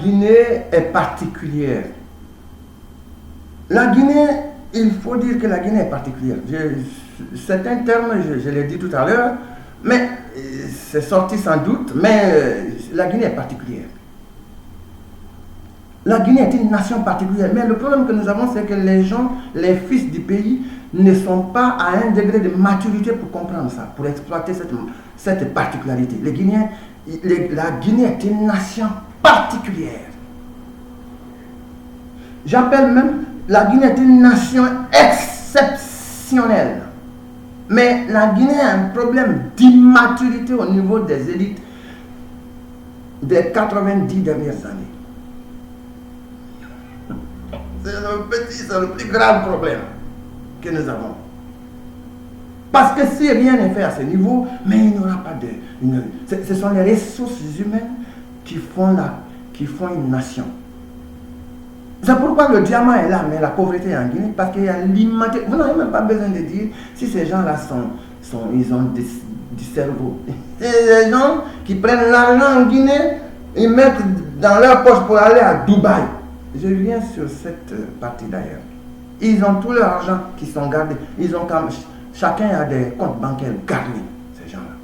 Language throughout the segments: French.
Guinée est particulière. La Guinée, il faut dire que la Guinée est particulière. C'est un terme, je l'ai dit tout à l'heure, mais c'est sorti sans doute, mais la Guinée est particulière. La Guinée est une nation particulière, mais le problème que nous avons, c'est que les gens, les fils du pays, ne sont pas à un degré de maturité pour comprendre ça, pour exploiter cette particularité. La Guinée est une nation particulière. J'appelle même, la Guinée est une nation exceptionnelle. Mais la Guinée a un problème d'immaturité au niveau des élites des 90 dernières années. C'est le plus grave problème que nous avons. Parce que si rien n'est fait à ce niveau, mais il n'y aura pas de... Ce sont les ressources humaines qui font une nation. C'est pourquoi le diamant est là, mais la pauvreté est en Guinée, parce qu'il y a l'immaturité. Vous n'avez même pas besoin de dire si ces gens-là ils ont du cerveau. C'est des gens qui prennent l'argent en Guinée, ils mettent dans leur poche pour aller à Dubaï. Je viens sur cette partie d'ailleurs. Ils ont tout leur argent qui sont gardés. Chacun a des comptes bancaires garnis, ces gens-là.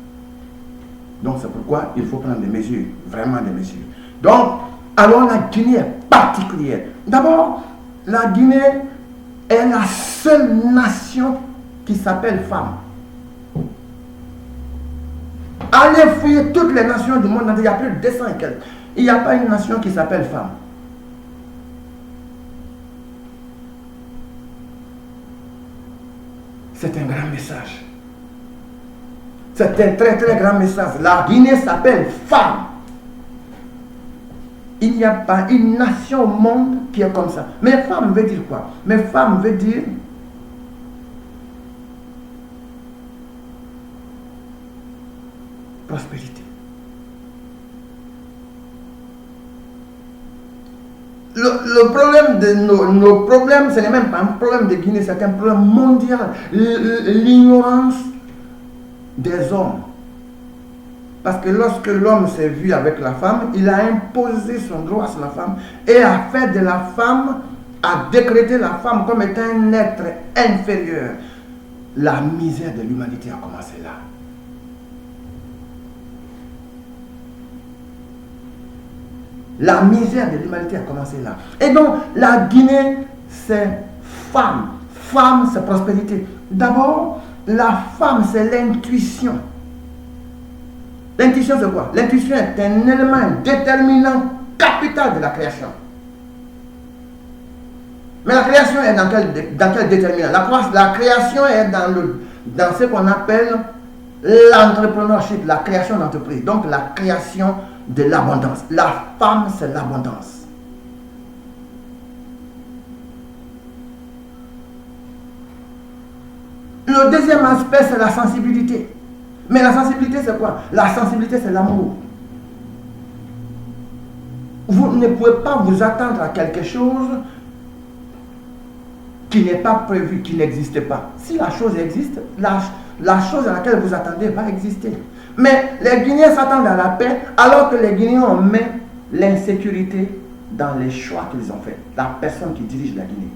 Donc c'est pourquoi il faut prendre des mesures, vraiment des mesures. Donc, alors la Guinée est particulière. D'abord, la Guinée est la seule nation qui s'appelle femme. Allez fouiller toutes les nations du monde, il y a plus de 200 et quelques. Il n'y a pas une nation qui s'appelle femme. C'est un grand message. C'est un très très grand message. La Guinée s'appelle femme. Il n'y a pas une nation au monde qui est comme ça. Mais femme veut dire quoi? Mais femme veut dire prospérité. Le problème de nos problèmes, ce n'est même pas un problème de Guinée, c'est un problème mondial. L'ignorance des hommes. Parce que lorsque l'homme s'est vu avec la femme, il a imposé son droit sur la femme et a fait de la femme, a décrété la femme comme étant un être inférieur. La misère de l'humanité a commencé là. La misère de l'humanité a commencé là. Et donc, la Guinée, c'est femme. Femme, c'est prospérité. D'abord, la femme, c'est l'intuition. L'intuition, c'est quoi? L'intuition est un élément déterminant capital de la création. Mais la création est dans quel déterminant? La création est dans ce qu'on appelle l'entrepreneurship, la création d'entreprise. Donc, la création de l'abondance. La femme, c'est l'abondance. Le deuxième aspect, c'est la sensibilité. Mais la sensibilité, c'est quoi? La sensibilité, c'est l'amour. Vous ne pouvez pas vous attendre à quelque chose qui n'est pas prévu, qui n'existe pas. Si la chose existe, la chose à laquelle vous attendez va exister. Mais les Guinéens s'attendent à la paix, alors que les Guinéens ont mis l'insécurité dans les choix qu'ils ont faits. La personne qui dirige la Guinée.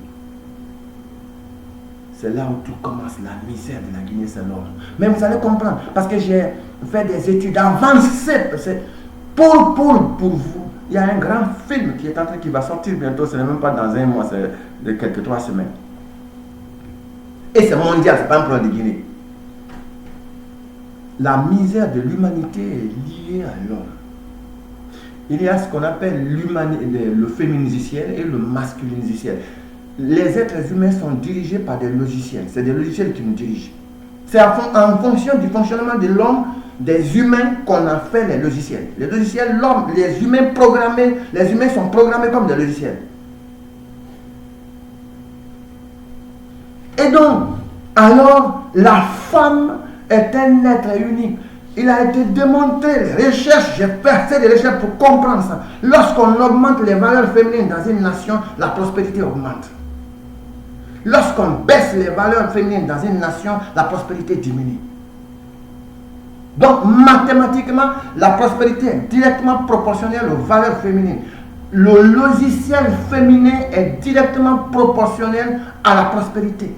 C'est là où tout commence, la misère de la Guinée, c'est l'homme. Mais vous allez comprendre, parce que j'ai fait des études avancées pour vous. Il y a un grand film qui va sortir bientôt, ce n'est même pas dans un mois, c'est de quelques 3 semaines. Et c'est mondial, ce n'est pas un problème de Guinée. La misère de l'humanité est liée à l'homme. Il y a ce qu'on appelle le féminisiciel et le masculinisiciel. Les êtres humains sont dirigés par des logiciels. C'est des logiciels qui nous dirigent. C'est en fonction du fonctionnement de l'homme, des humains, qu'on a fait les logiciels. Les logiciels, l'homme, les humains sont programmés comme des logiciels. Et donc, alors, la femme est un être unique. Il a été démontré, les recherches, j'ai fait des recherches pour comprendre ça. Lorsqu'on augmente les valeurs féminines dans une nation, la prospérité augmente. Lorsqu'on baisse les valeurs féminines dans une nation, la prospérité diminue. Donc, mathématiquement, la prospérité est directement proportionnelle aux valeurs féminines. le logiciel féminin est directement proportionnel à la prospérité.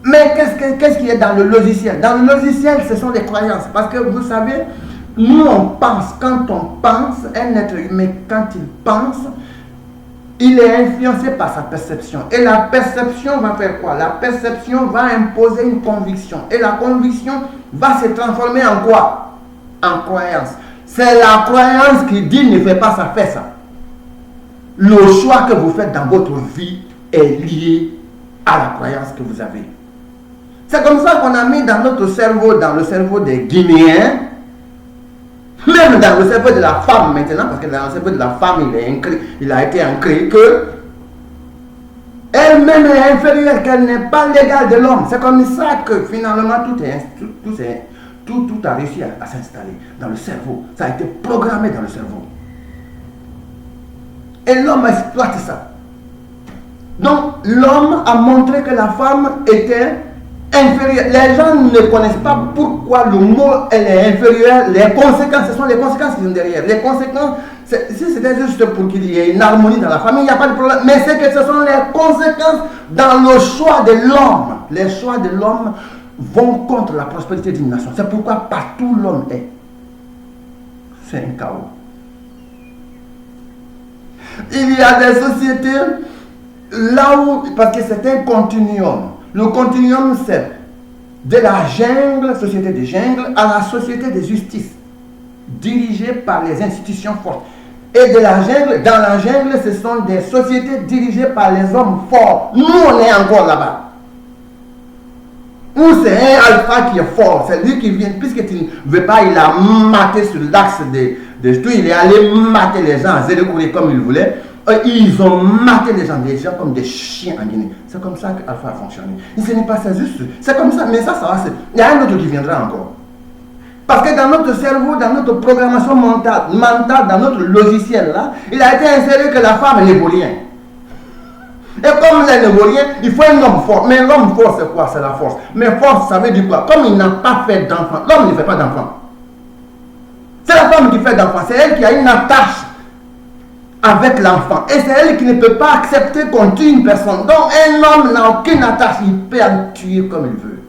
Mais qu'est-ce qui est dans le logiciel? Dans le logiciel, ce sont les croyances. Parce que vous savez, nous on pense, quand on pense, un être humain, quand il pense, il est influencé par sa perception. Et la perception va faire quoi? La perception va imposer une conviction. Et la conviction va se transformer en quoi? En croyance. C'est la croyance qui dit ne fais pas ça, fais ça. Le choix que vous faites dans votre vie est lié à la croyance que vous avez. C'est comme ça qu'on a mis dans notre cerveau, dans le cerveau des Guinéens, même dans le cerveau de la femme maintenant, parce que dans le cerveau de la femme, il a été ancré que elle-même est inférieure, qu'elle n'est pas l'égale de l'homme. C'est comme ça que finalement tout a réussi à s'installer dans le cerveau. Ça a été programmé dans le cerveau. Et l'homme exploite ça. Donc l'homme a montré que la femme était inférieure. Les gens ne connaissent pas pourquoi le mot elle est inférieure. Les conséquences, ce sont les conséquences qui sont derrière. Les conséquences, si c'était juste pour qu'il y ait une harmonie dans la famille, il n'y a pas de problème. Mais c'est que ce sont les conséquences dans le choix de l'homme. Les choix de l'homme vont contre la prospérité d'une nation. C'est pourquoi partout l'homme est. C'est un chaos. Il y a des sociétés là où, parce que c'est un continuum. Le continuum, c'est de la jungle, société de jungle, à la société de justice, dirigée par les institutions fortes. Et de la jungle, dans la jungle, ce sont des sociétés dirigées par les hommes forts. Nous, on est encore là-bas. Où c'est un alpha qui est fort, c'est lui qui vient, puisqu'il ne veut pas, il a maté sur l'axe de tout, il est allé mater les gens à zéro comme il voulait. Ils ont maté les gens comme des chiens en Guinée. C'est comme ça que Alpha a fonctionné. Ce n'est pas ça juste. C'est comme ça, mais ça va. Il y a un autre qui viendra encore. Parce que dans notre cerveau, dans notre programmation mentale, dans notre logiciel là, il a été inséré que la femme ne vaut rien. Et comme elle ne vaut rien, il faut un homme fort. Mais l'homme fort, c'est quoi? C'est la force. Mais force, ça veut dire quoi? Comme il n'a pas fait d'enfant, l'homme ne fait pas d'enfant. C'est la femme qui fait d'enfant. C'est elle qui a une attache avec l'enfant. Et c'est elle qui ne peut pas accepter qu'on tue une personne. Donc un homme n'a aucune attache. Il peut la tuer comme il veut.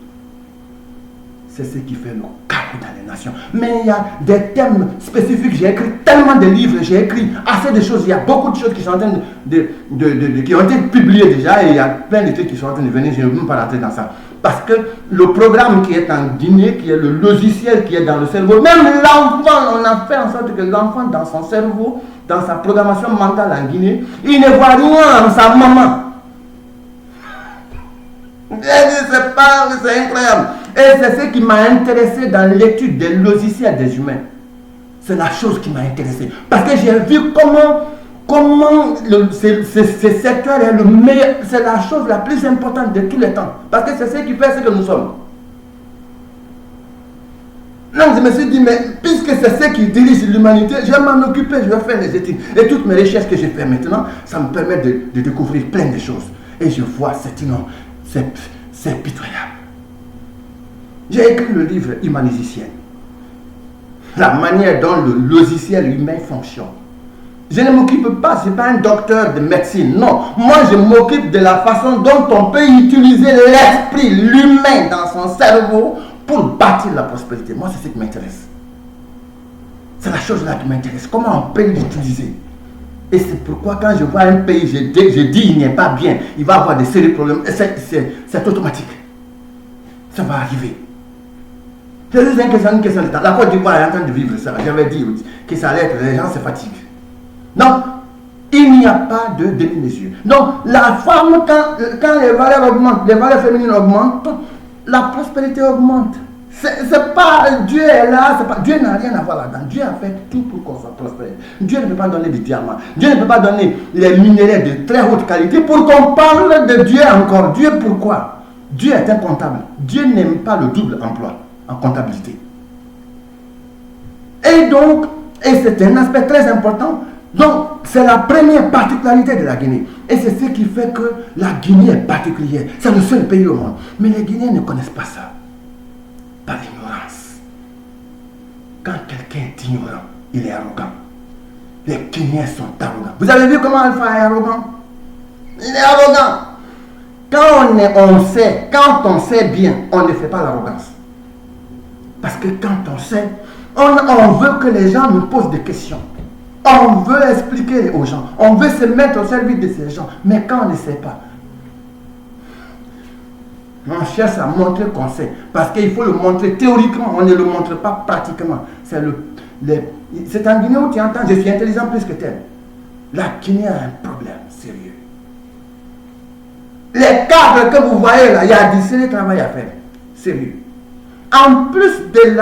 C'est ce qui fait le chaos dans les nations. Mais il y a des thèmes spécifiques. J'ai écrit tellement de livres. J'ai écrit assez de choses. Il y a beaucoup de choses qui sont en train qui ont été publiées déjà. Et il y a plein de trucs qui sont en train de venir. Je ne vais même pas rentrer dans ça. Parce que le programme qui est en Guinée, qui est le logiciel qui est dans le cerveau, même l'enfant, on a fait en sorte que l'enfant dans son cerveau, dans sa programmation mentale en Guinée, il ne voit rien en sa maman. C'est incroyable. Et c'est ce qui m'a intéressé dans l'étude des logiciels des humains. C'est la chose qui m'a intéressé. Parce que j'ai vu comment ce secteur est le meilleur. C'est la chose la plus importante de tous les temps. Parce que c'est ce qui fait ce que nous sommes. Donc je me suis dit, mais puisque c'est ce qui dirige l'humanité, je vais m'en occuper, je vais faire les études. Et toutes mes recherches que j'ai faites maintenant, ça me permet de découvrir plein de choses. Et je vois, c'est pitoyable. J'ai écrit le livre Humanisicien. La manière dont le logiciel humain fonctionne. Je ne m'occupe pas, je ne suis pas un docteur de médecine, non. Moi, je m'occupe de la façon dont on peut utiliser l'esprit, l'humain dans son cerveau pour bâtir la prospérité. Moi, c'est ce qui m'intéresse. C'est la chose là qui m'intéresse. Comment on peut l'utiliser? Et c'est pourquoi quand je vois un pays, je dis il n'est pas bien, il va avoir des sérieux problèmes. C'est automatique. Ça va arriver. C'est juste une question de temps. La Côte d'Ivoire est en train de vivre ça. J'avais dit que ça allait être, les gens se fatiguent. Donc, il n'y a pas de demi-mesure. Donc, la femme, quand les valeurs augmentent, les valeurs féminines augmentent, la prospérité augmente. C'est pas Dieu est là, Dieu n'a rien à voir là-dedans. Dieu a fait tout pour qu'on soit prospère. Dieu ne peut pas donner des diamants. Dieu ne peut pas donner les minéraux de très haute qualité pour qu'on parle de Dieu encore. Dieu, pourquoi? Dieu est un comptable. Dieu n'aime pas le double emploi en comptabilité. Et donc, c'est un aspect très important. Donc, c'est la première particularité de la Guinée. Et c'est ce qui fait que la Guinée est particulière. C'est le seul pays au monde. Mais les Guinéens ne connaissent pas ça. Par ignorance. Quand quelqu'un est ignorant, il est arrogant. Les Guinéens sont arrogants. Vous avez vu comment Alpha est arrogant? Il est arrogant. Quand on sait bien, on ne fait pas l'arrogance. Parce que quand on sait, on veut que les gens nous posent des questions. On veut expliquer aux gens. On veut se mettre au service de ces gens. Mais quand on ne sait pas, on cherche à montrer qu'on sait. Parce qu'il faut le montrer théoriquement. On ne le montre pas pratiquement. C'est en Guinée où tu entends, je suis intelligent plus que tel. La Guinée a un problème sérieux. Les cadres que vous voyez là, il y a du sérieux travail à faire. Sérieux. En plus de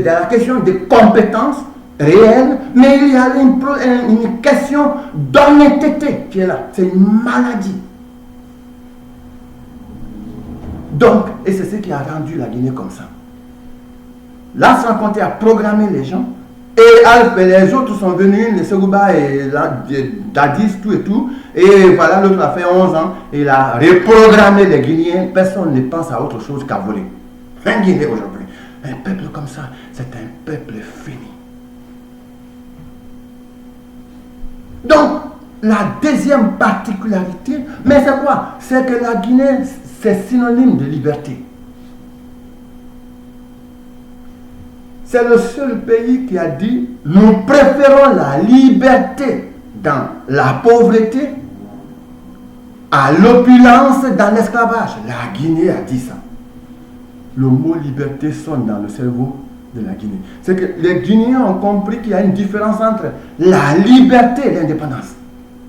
la question de compétences réelles, mais il y a une question d'honnêteté qui est là. C'est une maladie. Donc, et c'est ce qui a rendu la Guinée comme ça. Là, sans compter à programmer les gens, et Alpha et les autres sont venus, les Segouba et Dadis, tout et tout, et voilà, l'autre a fait 11 ans, et il a reprogrammé les Guinéens. Personne ne pense à autre chose qu'à voler. Un Guinée aujourd'hui, un peuple comme ça, c'est un peuple fini. Donc, la deuxième particularité, mais c'est quoi? C'est que la Guinée, c'est synonyme de liberté. C'est le seul pays qui a dit, nous préférons la liberté dans la pauvreté à l'opulence dans l'esclavage. La Guinée a dit ça. Le mot liberté sonne dans le cerveau de la Guinée. C'est que les Guinéens ont compris qu'il y a une différence entre la liberté et l'indépendance.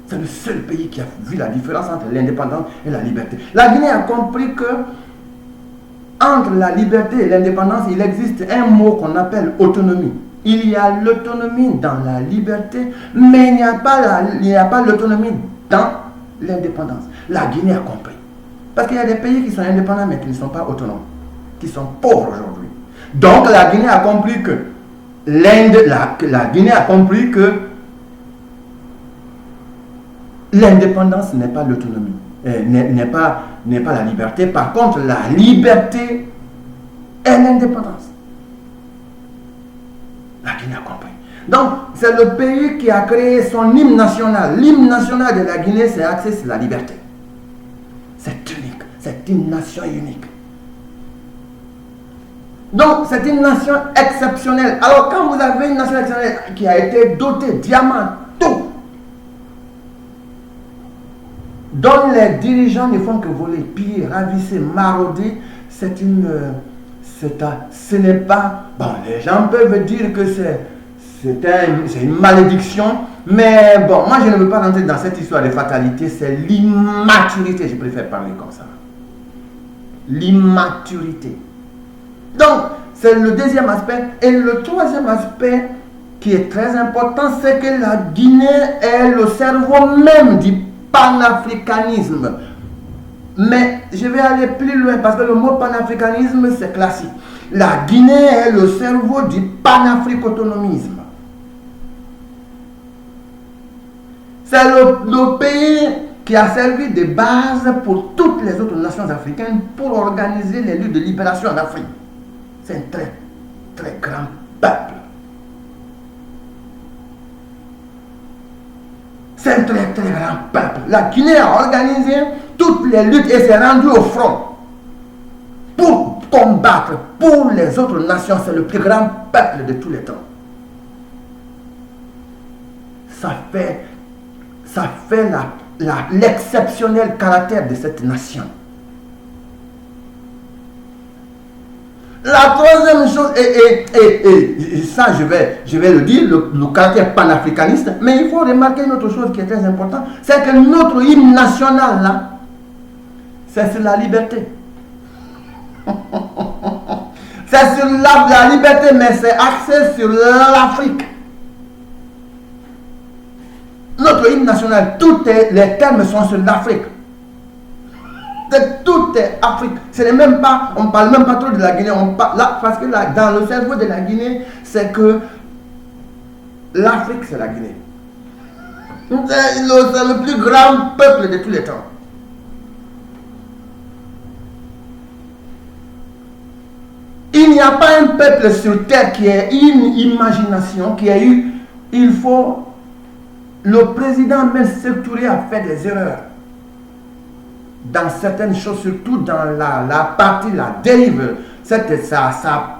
C'est le seul pays qui a vu la différence entre l'indépendance et la liberté. La Guinée a compris que entre la liberté et l'indépendance, il existe un mot qu'on appelle autonomie. Il y a l'autonomie dans la liberté, mais il n'y a pas l'autonomie dans l'indépendance. La Guinée a compris. Parce qu'il y a des pays qui sont indépendants mais qui ne sont pas autonomes, qui sont pauvres aujourd'hui. Donc la Guinée a compris que la Guinée a compris que l'indépendance n'est pas l'autonomie, n'est pas la liberté. Par contre, la liberté est l'indépendance. La Guinée a compris. Donc, c'est le pays qui a créé son hymne national. L'hymne national de la Guinée, c'est axé sur la liberté. C'est unique. C'est une nation unique. Donc, c'est une nation exceptionnelle. Alors, quand vous avez une nation exceptionnelle qui a été dotée, diamant, tout, dont les dirigeants ne font que voler, piller, ravisser, marauder, ce n'est pas... Bon, les gens peuvent dire que c'est une malédiction, mais bon, moi je ne veux pas rentrer dans cette histoire de fatalité, c'est l'immaturité, je préfère parler comme ça. L'immaturité. Donc, c'est le deuxième aspect. Et le troisième aspect qui est très important, c'est que la Guinée est le cerveau même du panafricanisme. Mais je vais aller plus loin parce que le mot panafricanisme, c'est classique. La Guinée est le cerveau du panafricotonomisme. C'est le pays qui a servi de base pour toutes les autres nations africaines pour organiser les luttes de libération en Afrique. C'est un très, très grand peuple. C'est un très, très grand peuple. La Guinée a organisé toutes les luttes et s'est rendue au front pour combattre pour les autres nations. C'est le plus grand peuple de tous les temps. Ça fait l'exceptionnel caractère de cette nation. La troisième chose, et ça je vais le dire, le caractère panafricaniste, mais il faut remarquer une autre chose qui est très importante, c'est que notre hymne national là, c'est sur la liberté. C'est sur la liberté, mais c'est axé sur l'Afrique. Notre hymne national, les termes sont sur l'Afrique. Tout est Afrique. Ce n'est même pas, on ne parle même pas trop de la Guinée. Parce que dans le cerveau de la Guinée, c'est que l'Afrique, c'est la Guinée. C'est le plus grand peuple de tous les temps. Il n'y a pas un peuple sur terre qui ait une imagination, qui a eu, il faut, le président même Sékou a fait des erreurs dans certaines choses, surtout dans la partie, la dérive,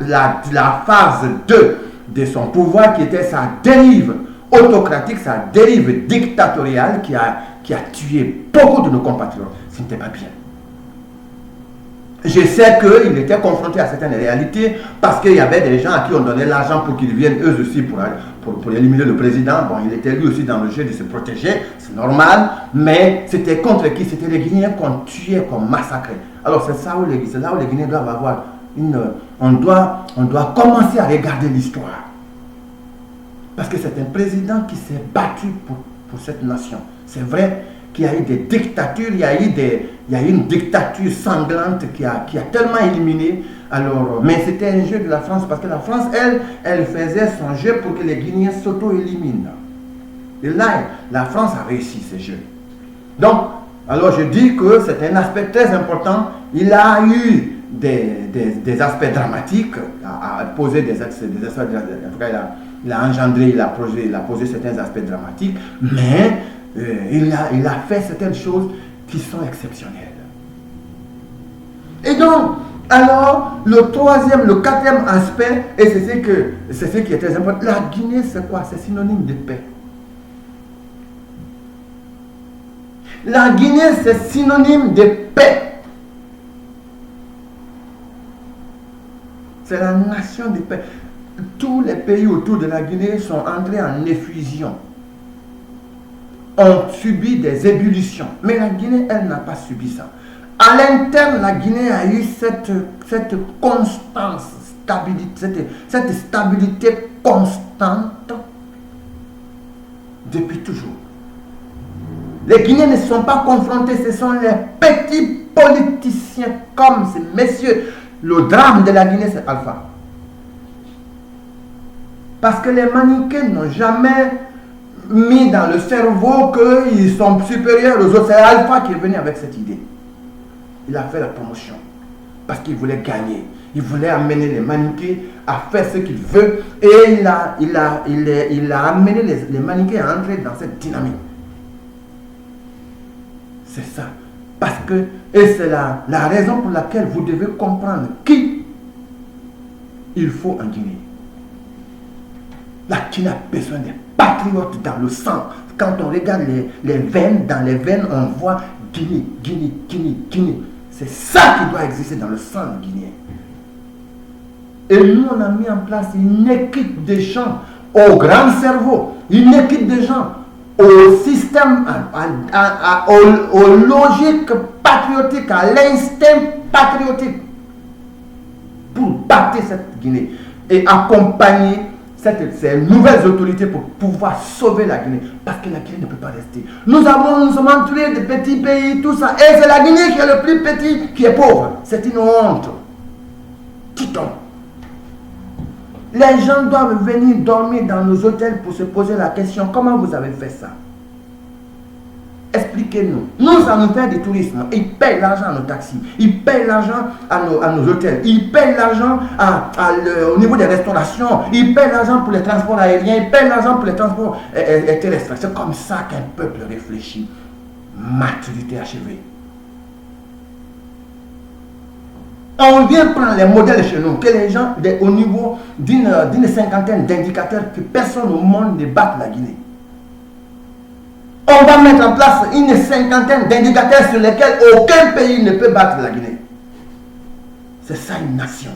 la phase 2 de son pouvoir qui était sa dérive autocratique, sa dérive dictatoriale qui a tué beaucoup de nos compatriotes. Ce n'était pas bien. Je sais qu'il était confronté à certaines réalités parce qu'il y avait des gens à qui on donnait l'argent pour qu'ils viennent eux aussi pour éliminer le président. Bon, il était lui aussi dans le jeu de se protéger, c'est normal, mais c'était contre qui? C'était les Guinéens qu'on tuait, qu'on massacrait. Alors c'est là où les Guinéens doivent avoir on doit commencer à regarder l'histoire. Parce que c'est un président qui s'est battu pour cette nation. C'est vrai qu'il y a eu des dictatures, il y a eu une dictature sanglante qui a tellement éliminé. Alors, mais c'était un jeu de la France, parce que la France, elle faisait son jeu pour que les Guinéens s'auto-éliminent. Et là, la France a réussi ce jeu. Donc, alors je dis que c'est un aspect très important. Il a eu des aspects dramatiques, à poser des aspects dramatiques. En tout cas, il a engendré, il a posé certains aspects dramatiques, mais il a fait certaines choses qui sont exceptionnelles. Et donc, alors, le quatrième aspect, et c'est ce qui est très important, la Guinée, c'est quoi? C'est synonyme de paix. La Guinée, c'est synonyme de paix. C'est la nation de paix. Tous les pays autour de la Guinée sont entrés en effusion, ont subi des ébullitions. Mais la Guinée, elle n'a pas subi ça. À l'interne, la Guinée a eu cette constance, cette stabilité constante depuis toujours. Les Guinéens ne sont pas confrontés, ce sont les petits politiciens comme ces messieurs. Le drame de la Guinée, c'est Alpha. Parce que les Maniquais n'ont jamais mis dans le cerveau qu'ils sont supérieurs aux autres. C'est Alpha qui est venu avec cette idée. Il a fait la promotion. Parce qu'il voulait gagner. Il voulait amener les Maniquais à faire ce qu'il veut. Et il a amené les Maniquais à entrer dans cette dynamique. C'est ça. Parce que, et c'est la raison pour laquelle vous devez comprendre qui il faut en Guinée. La Guinée a besoin des patriotes dans le sang. Quand on regarde les veines, dans les veines, on voit Guinée, Guinée, Guinée, Guinée. C'est ça qui doit exister dans le sang guinéen. Et nous, on a mis en place une équipe de gens au grand cerveau, une équipe de gens au système, aux logiques patriotiques, à l'instinct patriotique pour battre cette Guinée et accompagner ces nouvelles autorités pour pouvoir sauver la Guinée. Parce que la Guinée ne peut pas rester. Nous sommes entourés de petits pays, tout ça. Et c'est la Guinée qui est le plus petit, qui est pauvre. C'est une honte. Quittons. Les gens doivent venir dormir dans nos hôtels pour se poser la question, comment vous avez fait ça? Expliquez-nous. Nous, ça nous fait du tourisme. Ils payent l'argent à nos taxis. Ils payent l'argent à nos hôtels. Ils payent l'argent au niveau des restaurations. Ils payent l'argent pour les transports aériens. Ils payent l'argent pour les transports terrestres. C'est comme ça qu'un peuple réfléchit. Maturité achevée. On vient prendre les modèles chez nous, que les gens, au niveau d'une cinquantaine d'indicateurs, que personne au monde ne batte la Guinée. On va mettre en place une cinquantaine d'indicateurs sur lesquels aucun pays ne peut battre la Guinée. C'est ça une nation.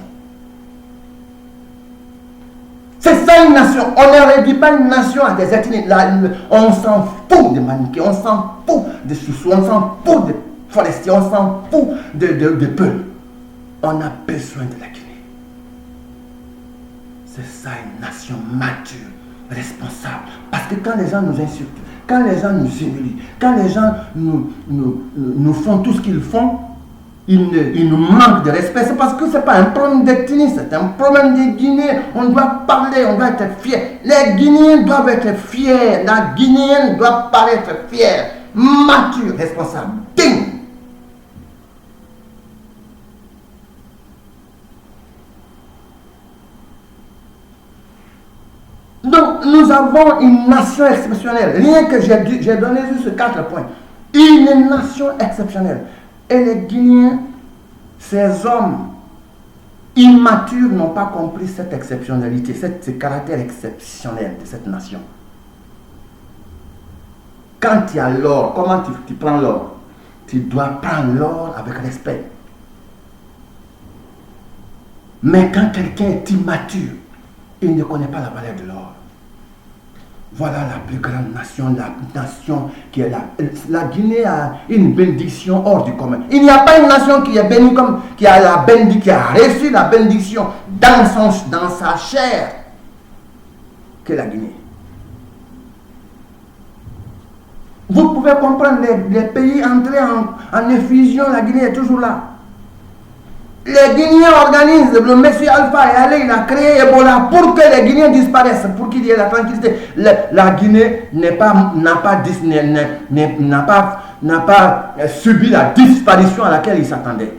C'est ça une nation. On ne réduit pas une nation à des ethnies. On s'en fout des Maniquais, on s'en fout des Soussous, on s'en fout des Forestiers, on s'en fout de Peuls. On a besoin de la Guinée. C'est ça une nation mature, responsable. Parce que quand les gens nous insultent, quand les gens nous humilient, quand les gens nous font tout ce qu'ils font, ils nous manquent de respect. C'est parce que ce n'est pas un problème d'ethnie, c'est un problème des Guinéens. On doit parler, on doit être fiers. Les Guinéens doivent être fiers. La Guinéenne doit paraître fière, mature, responsable, digne. Donc, nous avons une nation exceptionnelle. Rien que j'ai donné juste 4 points. Une nation exceptionnelle. Et les Guinéens, ces hommes immatures n'ont pas compris cette exceptionnalité, ce caractère exceptionnel de cette nation. Quand il y a l'or, comment tu prends l'or? Tu dois prendre l'or avec respect. Mais quand quelqu'un est immature, il ne connaît pas la valeur de l'or. Voilà la plus grande nation, la nation qui est là. La Guinée a une bénédiction hors du commun. Il n'y a pas une nation qui est bénie comme qui a reçu la bénédiction dans sa chair que la Guinée. Vous pouvez comprendre les pays entrés en effusion, la Guinée est toujours là. Les Guinéens organisent, le monsieur Alpha est allé, il a créé Ebola pour que les Guinéens disparaissent, pour qu'il y ait la tranquillité. La Guinée n'a pas subi la disparition à laquelle il s'attendait.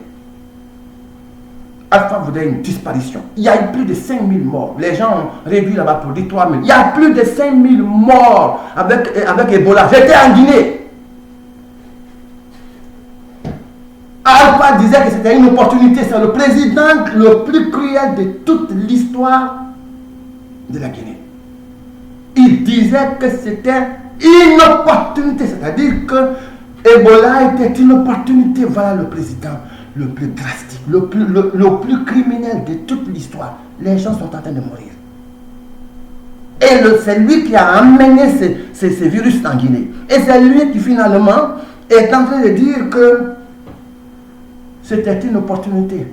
Alpha voudrait une disparition. Il y a eu plus de 5000 morts. Les gens ont réduit là-bas pour dire 3000. Il y a plus de 5000 morts avec Ebola. J'étais en Guinée. Alpha disait que c'était une opportunité. C'est le président le plus cruel de toute l'histoire de la Guinée. Il disait que c'était une opportunité. C'est-à-dire que Ebola était une opportunité. Voilà le président le plus drastique, le plus criminel de toute l'histoire. Les gens sont en train de mourir. Et c'est lui qui a amené ces virus en Guinée. Et c'est lui qui finalement est en train de dire que c'était une opportunité.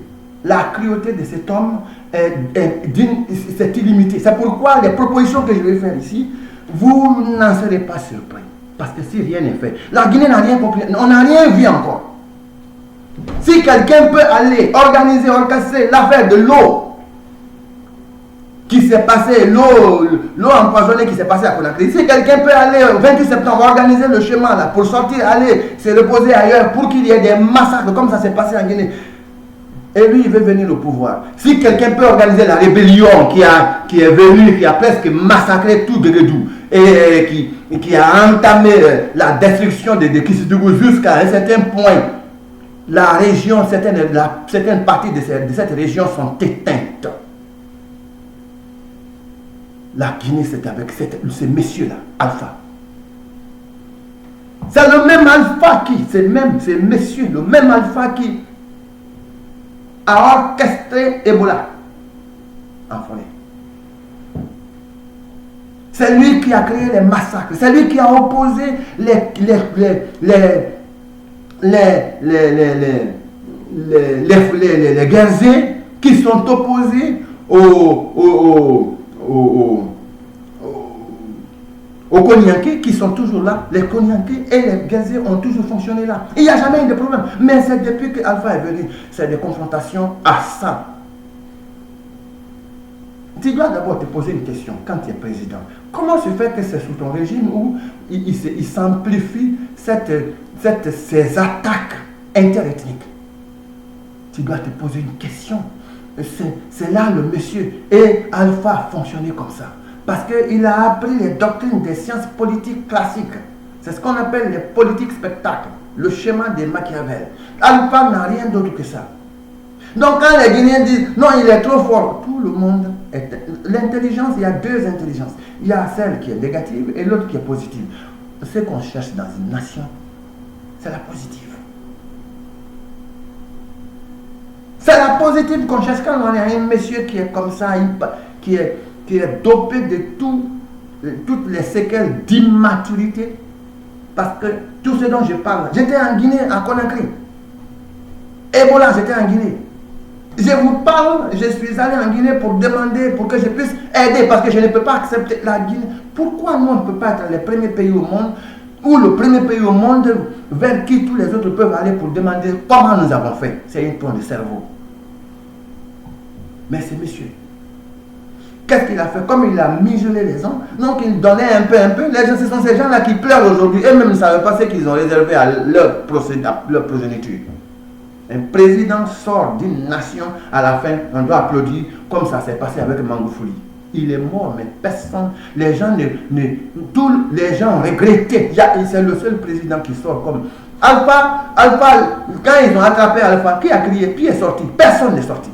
La cruauté de cet homme c'est illimité. C'est pourquoi les propositions que je vais faire ici, vous n'en serez pas surpris. Parce que si rien n'est fait, la Guinée n'a rien compris, on n'a rien vu encore. Si quelqu'un peut aller orchestrer l'affaire de l'eau qui s'est passée, l'eau empoisonnée qui s'est passée à Conakry, si quelqu'un peut aller au 28 septembre organiser le chemin là pour sortir, aller se reposer ailleurs pour qu'il y ait des massacres comme ça s'est passé en Guinée, et lui il veut venir au pouvoir. Si quelqu'un peut organiser la rébellion qui est venue, qui a presque massacré tout Guérédou et qui a entamé la destruction de Kissidougou jusqu'à un certain point, la région, certaines parties de cette région sont éteintes. La Guinée, c'est avec ces messieurs-là, Alpha. C'est le même Alpha ces messieurs, le même Alpha qui a orchestré Ebola en forêt. C'est lui qui a créé les massacres. C'est lui qui a opposé les Guerriers qui sont opposés aux Konyankés qui sont toujours là. Les Konyankés et les Guerriers ont toujours fonctionné là. Il n'y a jamais eu de problème. Mais c'est depuis que Alpha est venu, c'est des confrontations à ça. Tu dois d'abord te poser une question quand tu es président. Comment se fait que c'est sous ton régime où il s'amplifie ces attaques interethniques? Tu dois te poser une question. C'est là le monsieur. Et Alpha fonctionnait comme ça. Parce qu'il a appris les doctrines des sciences politiques classiques. C'est ce qu'on appelle les politiques spectacles. Le schéma des Machiavel. Alpha n'a rien d'autre que ça. Donc quand les Guinéens disent non, il est trop fort, tout le monde est... L'intelligence, il y a deux intelligences. Il y a celle qui est négative et l'autre qui est positive. Ce qu'on cherche dans une nation, c'est la positive. C'est la positive qu'on cherche quand on a un monsieur qui est comme ça, qui est dopé de toutes les séquelles d'immaturité. Parce que tout ce dont je parle, j'étais en Guinée, à Conakry. Ebola, j'étais en Guinée. Je vous parle, je suis allé en Guinée pour demander, pour que je puisse aider, parce que je ne peux pas accepter la Guinée. Pourquoi nous, on ne peut pas être les premiers pays au monde, ou le premier pays au monde vers qui tous les autres peuvent aller pour demander comment nous avons fait? C'est une tour de cerveau. Mais c'est monsieur. Qu'est-ce qu'il a fait? Comme il a mijoulé les gens, donc il donnait un peu. Ce sont ces gens-là qui pleurent aujourd'hui. Eux-mêmes ne savaient pas ce qu'ils ont réservé à leur progéniture. Un président sort d'une nation, à la fin, on doit applaudir comme ça s'est passé avec Magoufouli. Il est mort, mais personne, les gens tous les gens ont regretté. C'est le seul président qui sort comme Alpha, quand ils ont attrapé Alpha, qui a crié, qui est sorti? Personne n'est sorti.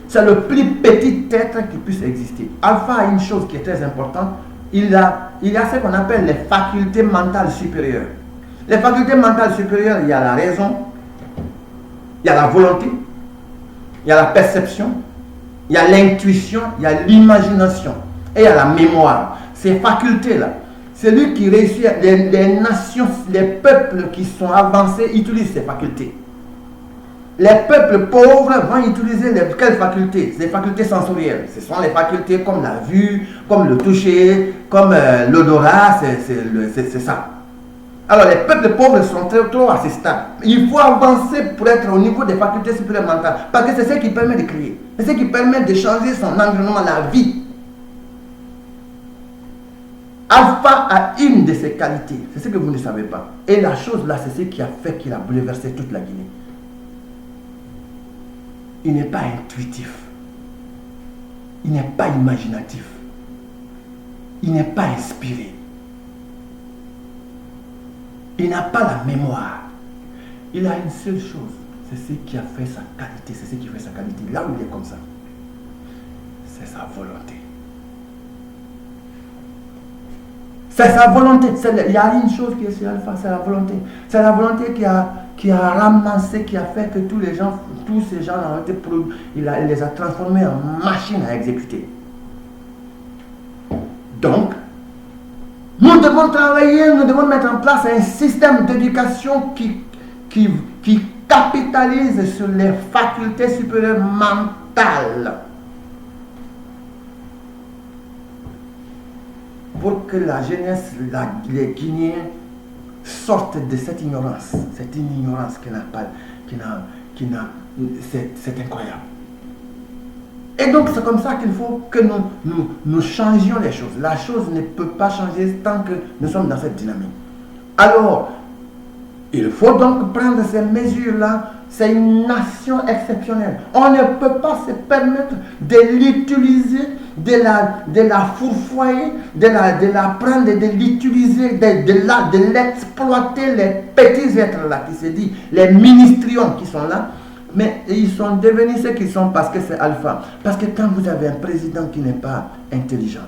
C'est le plus petit être qui puisse exister. Alpha a une chose qui est très importante. Il a ce qu'on appelle les facultés mentales supérieures. Les facultés mentales supérieures, il y a la raison, il y a la volonté, il y a la perception, il y a l'intuition, il y a l'imagination et il y a la mémoire. Ces facultés-là, c'est lui qui réussit. Les nations, les peuples qui sont avancés utilisent ces facultés. Les peuples pauvres vont utiliser quelles facultés? Les facultés sensorielles. Ce sont les facultés comme la vue, comme le toucher, comme l'odorat, c'est ça. Alors les peuples pauvres sont trop à ce stade. Il faut avancer pour être au niveau des facultés supplémentaires. Parce que c'est ce qui permet de créer. C'est ce qui permet de changer son environnement, la vie. Alpha a une de ses qualités. C'est ce que vous ne savez pas. Et la chose là, c'est ce qui a fait qu'il a bouleversé toute la Guinée. Il n'est pas intuitif. Il n'est pas imaginatif. Il n'est pas inspiré. Il n'a pas la mémoire. Il a une seule chose. C'est ce qui a fait sa qualité. C'est ce qui fait sa qualité. Là où il est comme ça, c'est sa volonté. C'est sa volonté. Il y a une chose qui est sur Alpha, c'est la volonté. C'est la volonté qui a ramassé, qui a fait que tous ces gens ont été produits. Il les a transformés en machines à exécuter. Donc, nous devons travailler, nous devons mettre en place un système d'éducation qui capitalise sur les facultés supérieures mentales. Pour que la jeunesse, les Guinéens sortent de cette ignorance c'est incroyable. Et donc c'est comme ça qu'il faut que nous changions les choses. La chose ne peut pas changer tant que nous sommes dans cette dynamique. Alors, il faut donc prendre ces mesures-là. C'est une nation exceptionnelle. On ne peut pas se permettre de l'utiliser, de la fourfoyer, de la prendre, de l'utiliser, de l'exploiter, les petits êtres-là qui se disent, les ministrions qui sont là. Mais ils sont devenus ce qu'ils sont parce que c'est Alpha. Parce que quand vous avez un président qui n'est pas intelligent,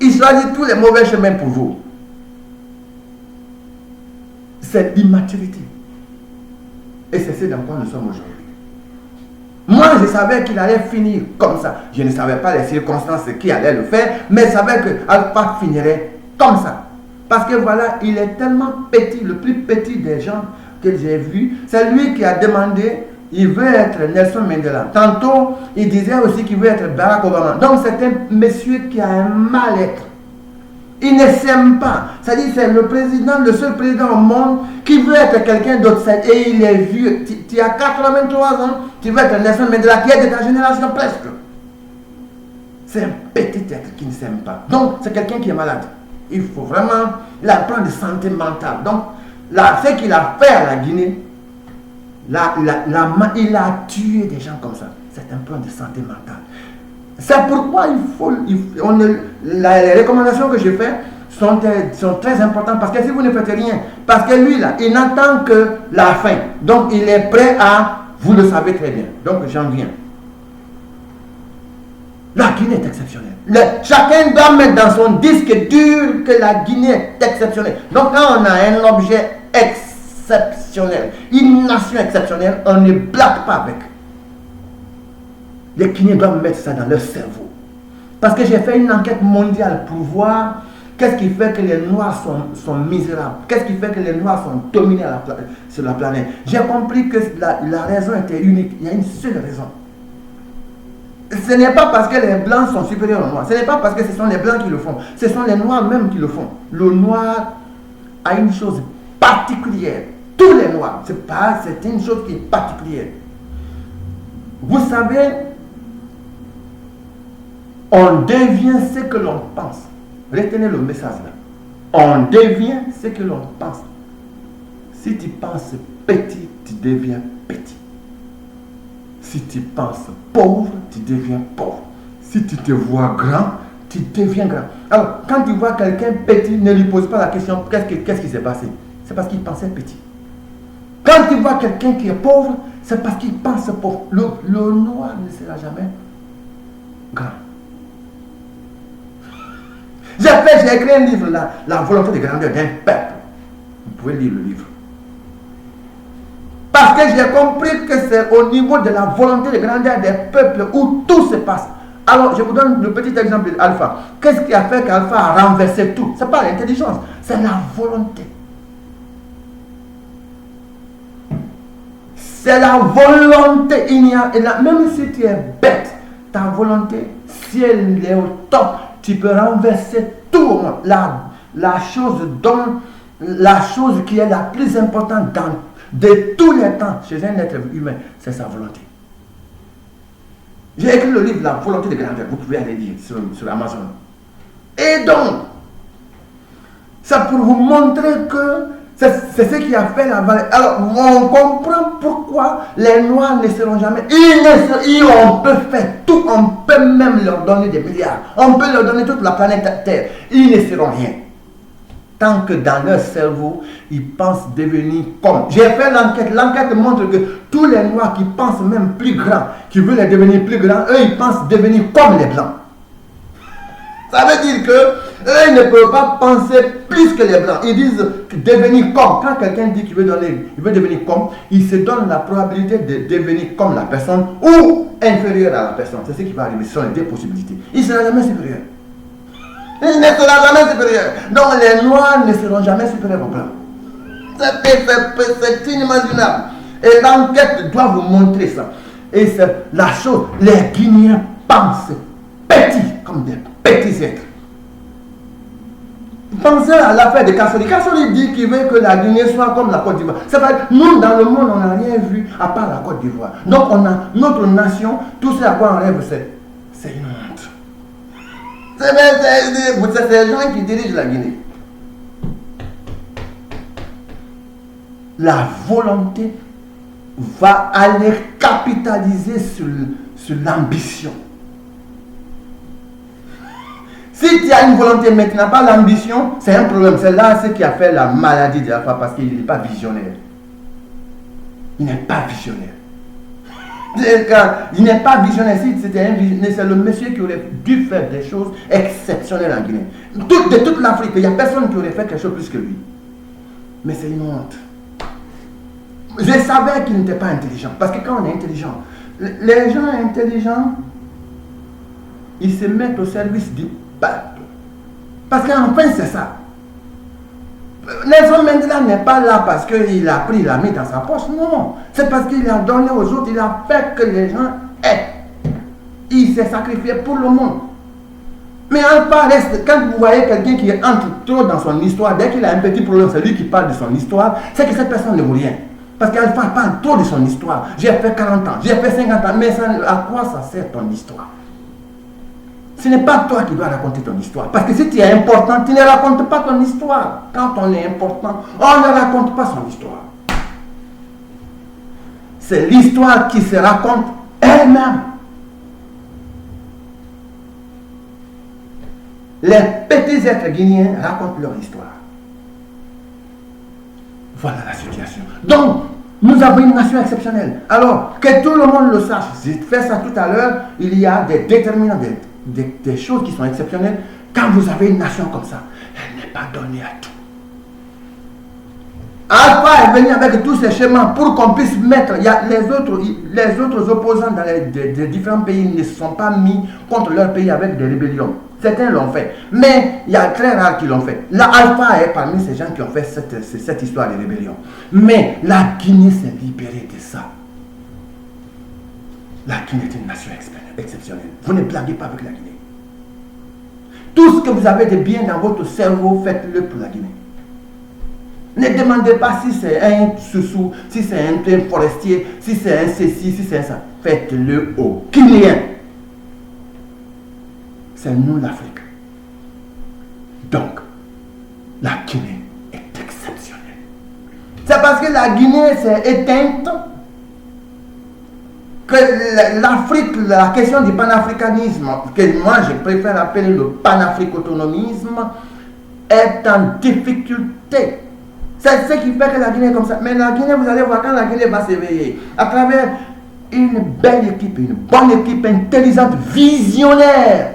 il choisit tous les mauvais chemins pour vous. C'est l'immaturité. Et c'est ce dans quoi nous sommes aujourd'hui. Moi, je savais qu'il allait finir comme ça. Je ne savais pas les circonstances qui allaient le faire, mais je savais que Alpha finirait comme ça. Parce que voilà, il est tellement petit, le plus petit des gens que j'ai vus. C'est lui qui a demandé, il veut être Nelson Mandela. Tantôt, il disait aussi qu'il veut être Barack Obama. Donc c'est un monsieur qui a un mal-être. Il ne s'aime pas. C'est-à-dire c'est le président, le seul président au monde qui veut être quelqu'un d'autre. Et il est vieux. Tu as 83 ans, tu veux être Nelson Mandela qui est de ta génération presque. C'est un petit être qui ne s'aime pas. Donc c'est quelqu'un qui est malade. Il faut vraiment l'apprendre de santé mentale. Donc là, ce qu'il a fait à la Guinée, il a tué des gens comme ça. C'est un plan de santé mentale. C'est pourquoi les recommandations que je fais sont très importantes. Parce que si vous ne faites rien, parce que lui là, il n'attend que la fin. Donc il est prêt à, vous le savez très bien. Donc j'en viens. La Guinée est exceptionnelle. Chacun doit mettre dans son disque dur que la Guinée est exceptionnelle. Donc quand on a un objet exceptionnel, une nation exceptionnelle, on ne blague pas avec. Les Guinéens doivent mettre ça dans leur cerveau. Parce que j'ai fait une enquête mondiale pour voir qu'est-ce qui fait que les Noirs sont misérables. Qu'est-ce qui fait que les Noirs sont dominés sur la planète. J'ai compris que la raison était unique. Il y a une seule raison. Ce n'est pas parce que les Blancs sont supérieurs aux Noirs. Ce n'est pas parce que ce sont les Blancs qui le font. Ce sont les Noirs même qui le font. Le Noir a une chose particulière. Tous les Noirs. C'est une chose qui est particulière. Vous savez, on devient ce que l'on pense. Retenez le message là. On devient ce que l'on pense. Si tu penses petit, tu deviens petit. Si tu penses pauvre, tu deviens pauvre. Si tu te vois grand, tu deviens grand. Alors, quand tu vois quelqu'un petit, ne lui pose pas la question qu'est-ce qui s'est passé. C'est parce qu'il pensait petit. Quand tu vois quelqu'un qui est pauvre, c'est parce qu'il pense pauvre. Le noir ne sera jamais grand. J'ai écrit un livre, la volonté de grandeur d'un peuple. Vous pouvez lire le livre. Parce que j'ai compris que c'est au niveau de la volonté de grandeur des peuples où tout se passe. Alors, je vous donne le petit exemple d'Alpha. Qu'est-ce qui a fait qu'Alpha a renversé tout? Ce n'est pas l'intelligence, c'est la volonté. C'est la volonté. Même si tu es bête, ta volonté, si elle est au top, tu peux renverser tout. La chose qui est la plus importante de tous les temps chez un être humain, c'est sa volonté. J'ai écrit le livre La volonté de grandeur. Vous pouvez aller lire sur Amazon. Et donc, c'est pour vous montrer que c'est ce qui a fait la valeur. Alors, on comprend pourquoi les Noirs ne seront jamais. On peut faire tout. On peut même leur donner des milliards. On peut leur donner toute la planète Terre. Ils ne seront rien. Tant que dans leur cerveau, ils pensent devenir comme. J'ai fait l'enquête. L'enquête montre que tous les Noirs qui pensent même plus grands, qui veulent devenir plus grands, eux, ils pensent devenir comme les Blancs. Ça veut dire que eux, ils ne peuvent pas penser plus que les Blancs. Ils disent que devenir comme. Quand quelqu'un dit qu'il veut devenir comme, il se donne la probabilité de devenir comme la personne ou inférieur à la personne. C'est ce qui va arriver. Ce sont les deux possibilités. Il ne sera jamais supérieur. Il ne sera jamais supérieur. Donc les Noirs ne seront jamais supérieurs aux Blancs. C'est inimaginable. Et l'enquête doit vous montrer ça. Et c'est la chose. Les Guinéens pensent petits, comme des petits êtres. Pensez à l'affaire de Kassori. Kassori dit qu'il veut que la Guinée soit comme la Côte d'Ivoire. C'est vrai, nous, dans le monde, on n'a rien vu à part la Côte d'Ivoire. Donc, on a notre nation, tout ce à quoi on rêve, c'est une honte. C'est les gens qui dirigent la Guinée. La volonté va aller capitaliser sur l'ambition. Si tu as une volonté mais tu n'as pas l'ambition, c'est un problème. C'est là ce qui a fait la maladie de l'Alpha parce qu'il n'est pas visionnaire. Il n'est pas visionnaire. Il n'est pas visionnaire. Si c'était un visionnaire, c'est le monsieur qui aurait dû faire des choses exceptionnelles en Guinée. De toute l'Afrique, il n'y a personne qui aurait fait quelque chose plus que lui. Mais c'est une honte. Je savais qu'il n'était pas intelligent. Parce que quand on est intelligent, les gens intelligents, ils se mettent au service du peuple. Parce qu'enfin, c'est ça. Nelson Mandela n'est pas là parce qu'il a pris, il l'a mis dans sa poche. Non. C'est parce qu'il a donné aux autres, il a fait que les gens aient. Il s'est sacrifié pour le monde. Mais Alpha reste, quand vous voyez quelqu'un qui entre trop dans son histoire, dès qu'il a un petit problème, c'est lui qui parle de son histoire, c'est que cette personne ne vaut rien. Parce qu'Alpha parle trop de son histoire. J'ai fait 40 ans, j'ai fait 50 ans, mais à quoi ça sert ton histoire? Ce n'est pas toi qui dois raconter ton histoire. Parce que si tu es important, tu ne racontes pas ton histoire. Quand on est important, on ne raconte pas son histoire. C'est l'histoire qui se raconte elle-même. Les petits êtres guinéens racontent leur histoire. Voilà la situation. Donc, nous avons une nation exceptionnelle. Alors, que tout le monde le sache, j'ai fait ça tout à l'heure, il y a des déterminants, des choses qui sont exceptionnelles. Quand vous avez une nation comme ça, elle n'est pas donnée à tout. Alpha est venu avec tous ces schémas pour qu'on puisse mettre. Il y a les autres opposants dans les différents pays ne se sont pas mis contre leur pays avec des rébellions. Certains l'ont fait, mais il y a très rares qui l'ont fait. Là, Alpha est parmi ces gens qui ont fait cette histoire de rébellion. Mais la Guinée s'est libérée de ça. La Guinée est une nation exceptionnelle. Vous ne blaguez pas avec la Guinée. Tout ce que vous avez de bien dans votre cerveau, faites-le pour la Guinée. Ne demandez pas si c'est un sous-sous, si c'est un forestier, si c'est un ceci, si c'est un ça. Faites-le aux Guinéens. C'est nous l'Afrique. Donc, la Guinée est exceptionnelle. C'est parce que la Guinée s'est éteinte que l'Afrique, la question du panafricanisme, que moi je préfère appeler le panafricotonomisme, est en difficulté. C'est ce qui fait que la Guinée est comme ça. Mais la Guinée, vous allez voir, quand la Guinée va s'éveiller, à travers une belle équipe, une bonne équipe intelligente, visionnaire,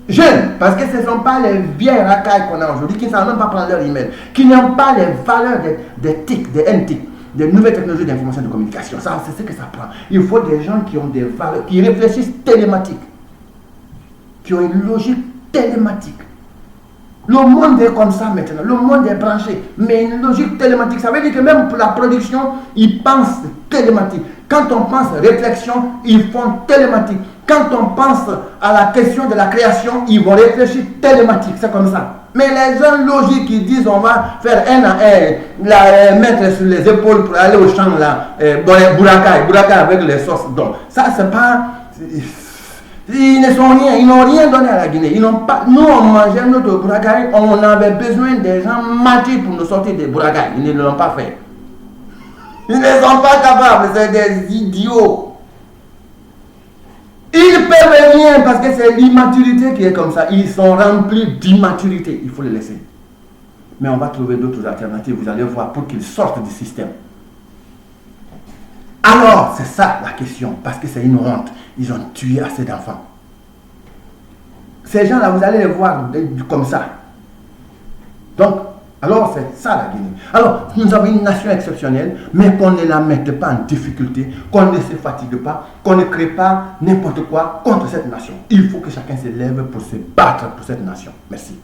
jeune, parce que ce ne sont pas les vieilles racailles qu'on a aujourd'hui qui ne savent même pas prendre leur email, qui n'ont pas les valeurs des TIC, des NTIC, des nouvelles technologies d'information et de communication. Ça, c'est ce que ça prend. Il faut des gens qui ont des valeurs, qui réfléchissent télématique, qui ont une logique télématique. Le monde est comme ça maintenant, le monde est branché, mais une logique télématique, ça veut dire que même pour la production, ils pensent télématique. Quand on pense réflexion, ils font télématique. Quand on pense à la question de la création, ils vont réfléchir télématique, c'est comme ça. Mais les gens logiques qui disent on va faire un à un, mettre sur les épaules pour aller au champ là, bourakaï avec les sauces. Donc ça c'est pas... Ils ne sont rien, ils n'ont rien donné à la Guinée. Ils n'ont pas, nous on mangeait notre bourakaï, on avait besoin des gens matis pour nous sortir des bourakaï. Ils ne l'ont pas fait. Ils ne sont pas capables, c'est des idiots. Ils peuvent rien parce que c'est l'immaturité qui est comme ça. Ils sont remplis d'immaturité. Il faut les laisser. Mais on va trouver d'autres alternatives, vous allez voir, pour qu'ils sortent du système. Alors, c'est ça la question, parce que c'est une honte. Ils ont tué assez d'enfants. Ces gens-là, vous allez les voir comme ça. Donc, alors c'est ça la Guinée. Alors, nous avons une nation exceptionnelle, mais qu'on ne la mette pas en difficulté, qu'on ne se fatigue pas, qu'on ne crée pas n'importe quoi contre cette nation. Il faut que chacun se lève pour se battre pour cette nation. Merci.